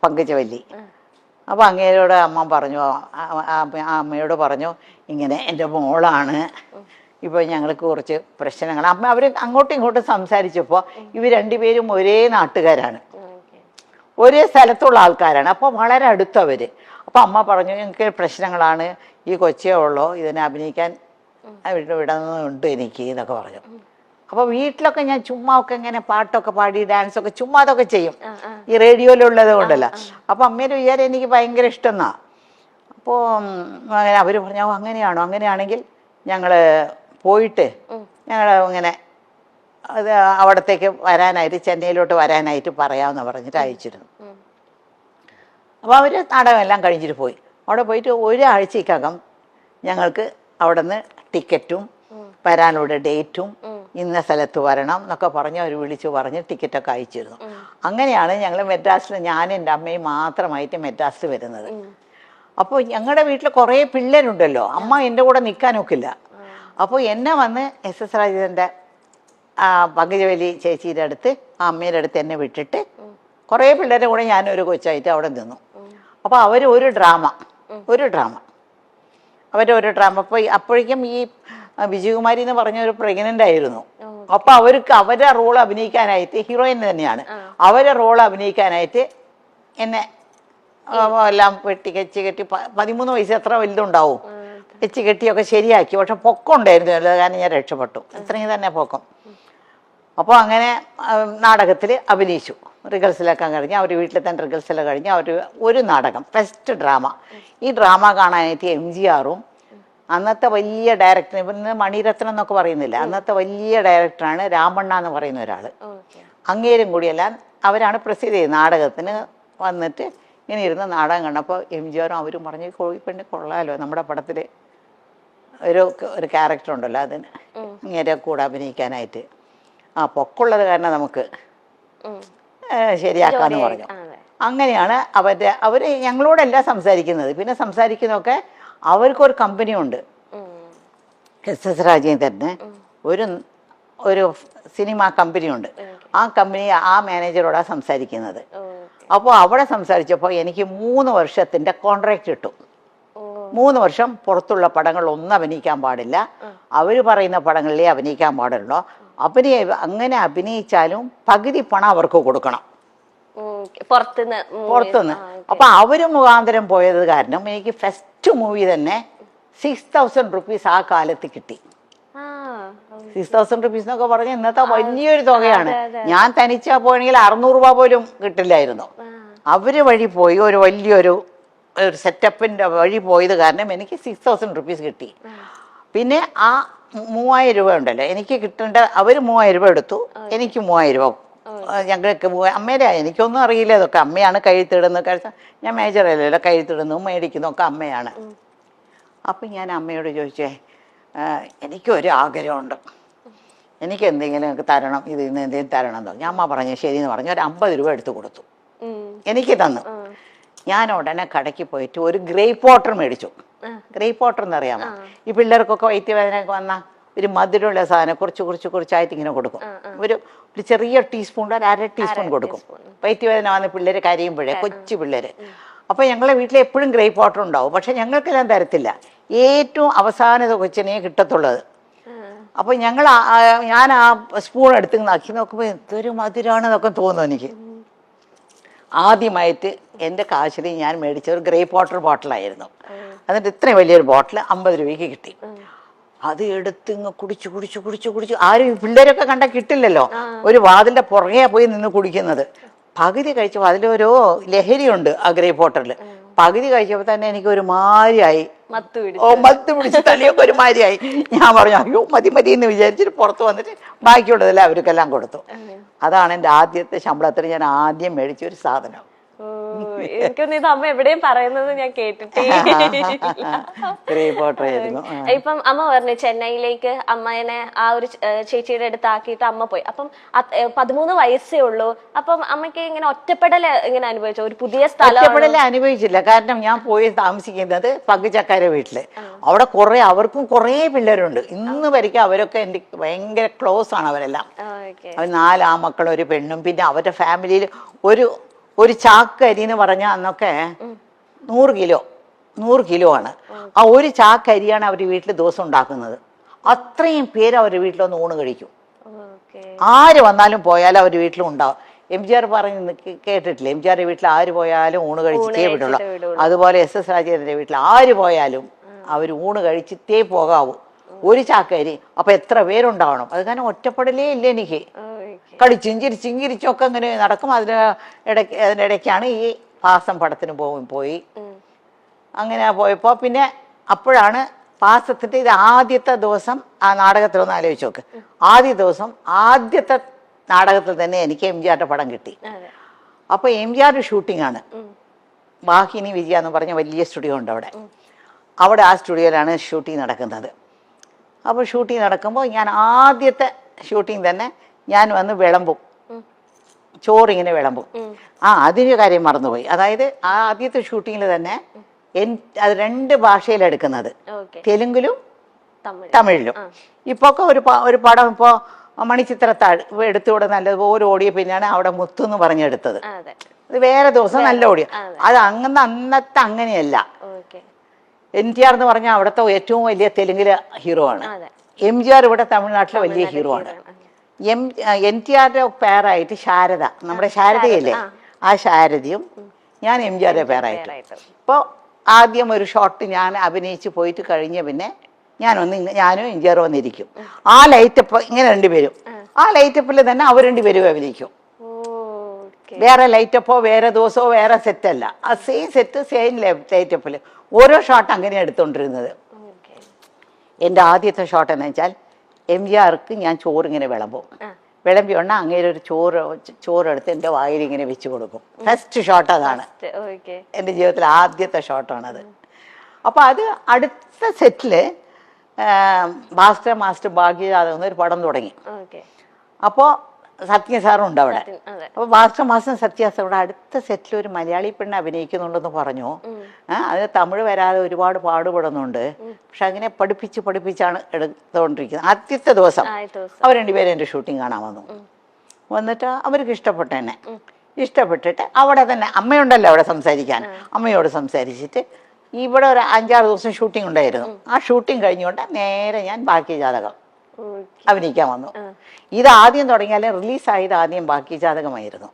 പങ്കജവല്ലി. അപ്പോൾ അങ്ങേരോട് അമ്മ പറഞ്ഞു, അമ്മയോട് പറഞ്ഞു, ഇങ്ങനെ എൻ്റെ മോളാണ്, ഇപ്പോൾ ഞങ്ങൾക്ക് കുറച്ച് പ്രശ്നങ്ങൾ. അമ്മ അവർ അങ്ങോട്ടും ഇങ്ങോട്ടും സംസാരിച്ചപ്പോൾ ഇവർ രണ്ടുപേരും ഒരേ നാട്ടുകാരാണ്, ഒരേ സ്ഥലത്തുള്ള ആൾക്കാരാണ്. അപ്പോൾ വളരെ അടുത്തവർ. അപ്പോൾ അമ്മ പറഞ്ഞു, എനിക്ക് പ്രശ്നങ്ങളാണ്, ഈ കൊച്ചേ ഉള്ളോ, ഇതിനെ അഭിനയിക്കാൻ വിടുന്നുണ്ട് എനിക്ക് എന്നൊക്കെ പറഞ്ഞു. അപ്പോൾ വീട്ടിലൊക്കെ ഞാൻ ചുമ്മാ ഒക്കെ ഇങ്ങനെ പാട്ടൊക്കെ പാടി ഡാൻസൊക്കെ ചുമ്മാ അതൊക്കെ ചെയ്യും, ഈ റേഡിയോയിലുള്ളത് കൊണ്ടല്ല. അപ്പോൾ അമ്മയുടെ വിചാരം എനിക്ക് ഭയങ്കര ഇഷ്ടമെന്നാ. അപ്പോൾ അങ്ങനെ അവർ പറഞ്ഞു, അങ്ങനെയാണോ, അങ്ങനെയാണെങ്കിൽ ഞങ്ങൾ പോയിട്ട് ഞങ്ങൾ ഇങ്ങനെ അത് അവിടത്തേക്ക് വരാനായിട്ട്, ചെന്നൈയിലോട്ട് വരാനായിട്ട് പറയാമെന്ന് പറഞ്ഞിട്ട് അയച്ചിരുന്നു. അപ്പോൾ അവർ നാടകമെല്ലാം കഴിഞ്ഞിട്ട് പോയി. അവിടെ പോയിട്ട് ഒരാഴ്ചക്കകം ഞങ്ങൾക്ക് അവിടെ നിന്ന് ടിക്കറ്റും വരാനുള്ള ഡേറ്റും ഇന്ന സ്ഥലത്ത് വരണം എന്നൊക്കെ പറഞ്ഞ് അവർ വിളിച്ച് പറഞ്ഞ് ടിക്കറ്റൊക്കെ അയച്ചിരുന്നു. അങ്ങനെയാണ് ഞങ്ങൾ മെഡ്രാസിൽ, ഞാനും എൻ്റെ അമ്മയും മാത്രമായിട്ട് മെഡ്രാസിൽ വരുന്നത്. അപ്പോൾ ഞങ്ങളുടെ വീട്ടിൽ കുറേ പിള്ളേരുണ്ടല്ലോ, അമ്മ എൻ്റെ കൂടെ നിൽക്കാനൊക്കില്ല. അപ്പോൾ എന്നെ വന്ന് SS രാജേന്ദ്രൻ്റെ പങ്കജവല്ലി ചേച്ചിയുടെ അടുത്ത്, ആ അമ്മയുടെ അടുത്ത് എന്നെ വിട്ടിട്ട് കുറേ പിള്ളേരുടെ കൂടെ ഞാനൊരു കൊച്ചായിട്ട് അവിടെ നിന്നു. അപ്പോൾ അവർ ഒരു ഡ്രാമ അവരൊരു ഡ്രാമ. അപ്പോൾ അപ്പോഴേക്കും ഈ വിജയകുമാരി എന്ന് പറഞ്ഞ ഒരു പ്രഗ്നൻ്റ് ആയിരുന്നു. അപ്പോൾ അവർക്ക് അവരുടെ റോൾ അഭിനയിക്കാനായിട്ട്, ഹീറോയിൻ തന്നെയാണ്, അവരുടെ റോൾ അഭിനയിക്കാനായിട്ട് എന്നെ എല്ലാം കെച്ച് കെട്ടി 13 വയസ്സ് എത്ര വലുതുണ്ടാവും, വെച്ച് കെട്ടിയൊക്കെ ശരിയാക്കി. പക്ഷെ പൊക്കം ഉണ്ടായിരുന്നു, കാരണം ഞാൻ രക്ഷപ്പെട്ടു, ഇത്രയും തന്നെ പൊക്കം. അപ്പോൾ അങ്ങനെ നാടകത്തിൽ അഭിനയിച്ചു. റിഹേഴ്സലൊക്കെ കഴിഞ്ഞ് അവർ വീട്ടിൽ തന്നെ റിഹേഴ്സൽ കഴിഞ്ഞ് അവർ ഒരു നാടകം, ഫസ്റ്റ് ഡ്രാമ. ഈ ഡ്രാമ കാണാനായിട്ട് MGRും അന്നത്തെ വലിയ ഡയറക്ടർ, ഇന്ന് മണിരത്നം എന്നൊക്കെ പറയുന്നില്ല, അന്നത്തെ വലിയ ഡയറക്ടറാണ് രാമണ്ണ എന്ന് പറയുന്ന ഒരാൾ, അങ്ങേരും കൂടിയെല്ലാം അവരാണ് പ്രസിദ്ധ ചെയ്ത് നാടകത്തിന് വന്നിട്ട് ഇങ്ങനെ ഇരുന്ന് നാടകം കണ്ടപ്പോൾ MGRും അവരും പറഞ്ഞു, കോഴിപ്പെണ്ണി കൊള്ളാമല്ലോ, നമ്മുടെ പടത്തിൽ ഒരു ക്യാരക്ടർ ഉണ്ടല്ലോ, അതിന് ഇങ്ങനെ കൂടെ അഭിനയിക്കാനായിട്ട് പൊക്കമുള്ളത് കാരണം നമുക്ക് ശരിയാക്കാമെന്ന് പറഞ്ഞു. അങ്ങനെയാണ് അവർ ഞങ്ങളോടെല്ലാം സംസാരിക്കുന്നത്. പിന്നെ സംസാരിക്കുന്നതൊക്കെ അവർക്കൊരു കമ്പനി ഉണ്ട്, SS രാജേന്ദ്രന് ഒരു സിനിമ കമ്പനി ഉണ്ട്. ആ കമ്പനി ആ മാനേജറോടാണ് സംസാരിക്കുന്നത്. അപ്പോൾ അവിടെ സംസാരിച്ചപ്പോൾ എനിക്ക് 3 വർഷത്തിൻ്റെ കോൺട്രാക്റ്റ് കിട്ടും. 3 വർഷം പുറത്തുള്ള പടങ്ങളിലൊന്നും അഭിനയിക്കാൻ പാടില്ല, അവർ പറയുന്ന പടങ്ങളിലേ അഭിനയിക്കാൻ പാടുള്ളൂ. അങ്ങനെ അഭിനയിച്ചാലും പകുതി പണം അവർക്ക് കൊടുക്കണം പുറത്തുനിന്ന്. അപ്പൊ അവര് മുഖാന്തരം പോയത് കാരണം എനിക്ക് ഫസ്റ്റ് മൂവി തന്നെ 6000 റുപ്പീസ് ആ കാലത്ത് കിട്ടി. 6000 റുപ്പീസ് എന്നൊക്കെ പറഞ്ഞാൽ ഇന്നത്തെ വലിയൊരു തുകയാണ്. ഞാൻ തനിച്ചാ പോയെങ്കിൽ 600 രൂപ പോലും കിട്ടില്ലായിരുന്നു. അവര് വഴി പോയി ഒരു വലിയൊരു സെറ്റപ്പിന്റെ വഴി പോയത് കാരണം എനിക്ക് 6000 റുപ്പീസ് കിട്ടി. പിന്നെ ആ 3000 രൂപ ഉണ്ടല്ലോ എനിക്ക് കിട്ടേണ്ട, അവർ 3000 രൂപ എടുത്തു, എനിക്ക് 3000 രൂപ. ഞങ്ങൾക്ക് അമ്മയുടെ, എനിക്കൊന്നും അറിയില്ല, ഇതൊക്കെ അമ്മയാണ് കഴുത്തിടുന്നത്. കഴിച്ചാൽ ഞാൻ മേജറല്ലല്ലോ, കഴുത്തിടുന്നു മേടിക്കുന്നു ഒക്കെ അമ്മയാണ്. അപ്പം ഞാൻ അമ്മയോട് ചോദിച്ചേ, എനിക്കൊരു ആഗ്രഹമുണ്ട്, എനിക്ക് എന്തെങ്കിലും തരണം, ഇത് ഇന്ന് എന്തെങ്കിലും തരണം എന്ന് പറഞ്ഞു. അമ്മ പറഞ്ഞു ശരിയെന്ന് പറഞ്ഞു. ഒരു 50 രൂപ എടുത്തു കൊടുത്തു, എനിക്ക് തന്നു. ഞാൻ ഉടനെ കടയ്ക്ക് പോയിട്ട് ഒരു ഗ്രേപ്പ് വാട്ടർ മേടിച്ചു. ഗ്രേപ്പ് വാട്ടർ എന്നറിയാമോ, ഈ പിള്ളേർക്കൊക്കെ വയറ്റുവേദനയൊക്കെ വന്നാൽ ഒരു മധുരമുള്ള സാധനം കുറച്ചായിട്ട് ഇങ്ങനെ കൊടുക്കും. ഒരു ചെറിയ ടീസ്പൂൺ, ഒരു 1/2 ടീസ്പൂൺ കൊടുക്കും. വയറ്റുവേദന വന്ന് പിള്ളേർ കരയുമ്പോഴേ, കൊച്ചു പിള്ളേര്. അപ്പോൾ ഞങ്ങളെ വീട്ടിൽ എപ്പോഴും ഗ്രേപ്പ് വാട്ടർ ഉണ്ടാവും, പക്ഷെ ഞങ്ങൾക്കെല്ലാം തരത്തില്ല, ഏറ്റവും അവസാനത്തെ കൊച്ചിനെ കിട്ടത്തുള്ളത്. അപ്പോൾ ഞാൻ ആ സ്പൂൺ എടുത്ത് നക്കി നോക്കുമ്പോൾ എന്തൊരു മധുരമാണെന്നൊക്കെ തോന്നുന്നു എനിക്ക്. ആദ്യമായിട്ട് എൻ്റെ കാശിൽ ഞാൻ മേടിച്ച ഒരു ഗ്രേപ്പ് വാട്ടർ ബോട്ടിലായിരുന്നു. എന്നിട്ട് ഇത്രയും വലിയൊരു ബോട്ടിൽ 50 രൂപയ്ക്ക് കിട്ടി. അത് എടുത്ത് ഇങ്ങ് കുടിച്ചു. ആരും പിള്ളേരൊക്കെ കണ്ടാൽ കിട്ടില്ലല്ലോ, ഒരു വാതിലിൻ്റെ പുറകെ പോയി നിന്ന് കുടിക്കുന്നത്. പകുതി കഴിച്ചപ്പോൾ അതിലൊരു ലഹരിയുണ്ട് ആ ഗ്രേപ്പ് വാട്ടറിൽ. പകുതി കഴിച്ചപ്പോൾ തന്നെ എനിക്ക് ഒരു മാരിയായി, മത്ത് പിടിച്ച് തലയൊക്കെ ഒരു മാരിയായി. ഞാൻ പറഞ്ഞു അയ്യോ മതി എന്ന് വിചാരിച്ചിട്ട് പുറത്ത് വന്നിട്ട് ബാക്കിയുള്ളതെല്ലാം അവർക്കെല്ലാം കൊടുത്തു. അതാണ് എൻ്റെ ആദ്യത്തെ ശമ്പളത്തിൽ ഞാൻ ആദ്യം മേടിച്ച ഒരു സാധനം. എനിക്കൊന്നും ഇത് അമ്മ എവിടെയും പറയുന്നത് ഞാൻ കേട്ടിട്ടേ. ഇപ്പം അമ്മ പറഞ്ഞു ചെന്നൈയിലേക്ക് അമ്മേനെ ആ ഒരു ചേച്ചിയുടെ അടുത്ത് ആക്കിയിട്ട് അമ്മ പോയി. അപ്പം 13 വയസ്സേ ഉള്ളൂ. അപ്പം അമ്മയ്ക്ക് ഇങ്ങനെ ഒറ്റപ്പെടല് ഇങ്ങനെ അനുഭവിച്ചോ? ഒരു പുതിയ സ്ഥലം ഒറ്റപ്പെടല് അനുഭവിച്ചില്ല. കാരണം ഞാൻ പോയി താമസിക്കുന്നത് പങ്കുചക്കാരെ വീട്ടില്. അവിടെ അവർക്കും കുറേ പിള്ളേരുണ്ട്. ഇന്ന് വരയ്ക്കും അവരൊക്കെ എൻ്റെ ഭയങ്കര ക്ലോസ് ആണ് അവരെല്ലാം. അവർ 4 ആൺമക്കളും ഒരു പെണ്ണും. പിന്നെ അവരുടെ ഫാമിലിയിൽ ഒരു ചാക്ക് അരി എന്ന് പറഞ്ഞാൽ അന്നൊക്കെ 100 കിലോ ആണ്. ആ ഒരു ചാക്ക് അരിയാണ് അവർ വീട്ടിൽ ദിവസം ഉണ്ടാക്കുന്നത്. അത്രയും പേര് അവരുടെ വീട്ടിലൊന്ന് ഊണ് കഴിക്കും. ആര് വന്നാലും പോയാലും അവർ വീട്ടിലും ഉണ്ടാവും. MGR പറഞ്ഞ് കേട്ടിട്ടില്ലേ, MGR വീട്ടിൽ ആര് പോയാലും ഊണ് കഴിച്ചിട്ടേ വിടുള്ളൂ. അതുപോലെ SS രാജേന്ദ്രന്റെ വീട്ടിൽ ആര് പോയാലും അവർ ഊണ് കഴിച്ചിട്ടേ പോകാവൂ. ഒരു ചാക്കരി. അപ്പൊ എത്ര പേരുണ്ടാവണം. അത് കാരണം ഒറ്റപ്പെടലേ ഇല്ല എനിക്ക്. കളിച്ചും ചിരിച്ചും ചിരിച്ചൊക്കെ അങ്ങനെ നടക്കും. അതിനിടയ്ക്കാണ് ഈ പാസം പടത്തിന് പോയി. അങ്ങനെ പോയപ്പോ പിന്നെ അപ്പോഴാണ് പാസത്തിന്റെ ഇത് ആദ്യത്തെ ദിവസം ആ നാടകത്തിലൊന്ന് ആലോചിച്ച് നോക്ക്. ആദ്യത്തെ നാടകത്തിൽ തന്നെ എനിക്ക് MGRന്റെ പടം കിട്ടി. അപ്പൊ MGR ഷൂട്ടിംഗ് ആണ്. വാഹിനി വിജയ എന്ന് പറഞ്ഞ വലിയ സ്റ്റുഡിയോ ഉണ്ട് അവിടെ ആ സ്റ്റുഡിയോയിലാണ് ഷൂട്ടിംഗ് നടക്കുന്നത്. അപ്പോൾ ഷൂട്ടിംഗ് നടക്കുമ്പോൾ ഞാൻ ആദ്യത്തെ ഷൂട്ടിംഗ് തന്നെ ഞാൻ വന്ന് വിളമ്പും, ചോറിങ്ങനെ വിളമ്പും. അതിന് കാര്യം മറന്നുപോയി. അതായത് ആ ആദ്യത്തെ ഷൂട്ടിങ്ങിൽ തന്നെ അത് 2 ഭാഷയിലെടുക്കുന്നത്, തെലുങ്കിലും തമിഴിലും. ഇപ്പൊക്കെ ഒരു പടം ഇപ്പോൾ മണിച്ചിത്രത്താഴ് എടുത്തുകൂടെ നല്ലതുപോലെ ഓടിയ പിന്നെയാണ് അവിടെ മുത്തു എന്ന് പറഞ്ഞെടുത്തത്. അത് വേറെ ദിവസം നല്ല ഓടിയ. അത് അന്നത്തെ അങ്ങനെയല്ല. NTR എന്ന് പറഞ്ഞാൽ അവിടുത്തെ ഏറ്റവും വലിയ തെലുങ്കിലെ ഹീറോ ആണ്. MGR ഇവിടെ തമിഴ്നാട്ടിലെ വലിയ ഹീറോ ആണ്. NTRന്റെ പേരായിട്ട് ശാരദ, നമ്മുടെ ശാരദയല്ലേ, ആ ശാരദയും ഞാൻ MGRന്റെ പേരായിട്ട്. ഇപ്പോൾ ആദ്യം ഒരു ഷോട്ട് ഞാൻ അഭിനയിച്ച് പോയിട്ട് കഴിഞ്ഞ പിന്നെ ഞാനും MGR വന്നിരിക്കും. ആ ലൈറ്റപ്പ് ഇങ്ങനെ 2 പേരും ആ ലൈറ്റപ്പിൽ തന്നെ അവർ 2 പേരും അഭിനയിക്കും. വേറെ ലൈറ്റപ്പോ വേറെ ദിവസമോ വേറെ സെറ്റല്ല, ആ സെയിം സെറ്റ് സെയിം ലൈറ്റപ്പിൽ ഓരോ ഷോട്ട് അങ്ങനെയാണ് എടുത്തോണ്ടിരുന്നത്. എൻ്റെ ആദ്യത്തെ ഷോട്ട് എന്ന് വെച്ചാൽ MGRക്ക് ഞാൻ ചോറിങ്ങനെ വിളമ്പിയോണ്ട് അങ്ങേരെ ഒരു ചോറെടുത്ത് എൻ്റെ വായിൽ ഇങ്ങനെ വെച്ച് കൊടുക്കും. ഫസ്റ്റ് ഷോട്ട് അതാണ്. എൻ്റെ ജീവിതത്തിലെ ആദ്യത്തെ ഷോട്ടാണത്. അപ്പോൾ അത് അടുത്ത സെറ്റില് ഭാസ്കര മാസ്റ്റർ ഭാഗ്യജാതകം ഒരു പടം തുടങ്ങി. അപ്പോൾ സത്യ സാറും ഉണ്ട് അവിടെ. അപ്പോൾ ഭാസ്കര മാസ്റ്റർ സത്യ സാർ അടുത്ത സെറ്റിൽ ഒരു മലയാളി പെണ്ണ് അഭിനയിക്കുന്നുണ്ടെന്ന് പറഞ്ഞു. അത് തമിഴ് വരാതെ ഒരുപാട് പാടുപെടുന്നുണ്ട്. പക്ഷെ അങ്ങനെ പഠിപ്പിച്ചാണ് എടുത്തുകൊണ്ടിരിക്കുന്നത്. ആദ്യത്തെ ദിവസം അവർ 2 പേരും എൻ്റെ ഷൂട്ടിങ് കാണാൻ വന്നിട്ട് അവർക്ക് ഇഷ്ടപ്പെട്ടു എന്നെ. ഇഷ്ടപ്പെട്ടിട്ട് അവിടെ തന്നെ അമ്മയുണ്ടല്ലോ അവിടെ സംസാരിക്കാൻ, അമ്മയോട് സംസാരിച്ചിട്ട് ഇവിടെ ഒരു 5-6 ദിവസം ഷൂട്ടിംഗ് ഉണ്ടായിരുന്നു. ആ ഷൂട്ടിംഗ് കഴിഞ്ഞുകൊണ്ട് നേരെ ഞാൻ ഭാഗ്യജാതകം അഭിനയിക്കാൻ വന്നു. ഇത് ആദ്യം തുടങ്ങിയാലും റിലീസായത് ആദ്യം ഭാഗ്യജാതകമായിരുന്നു.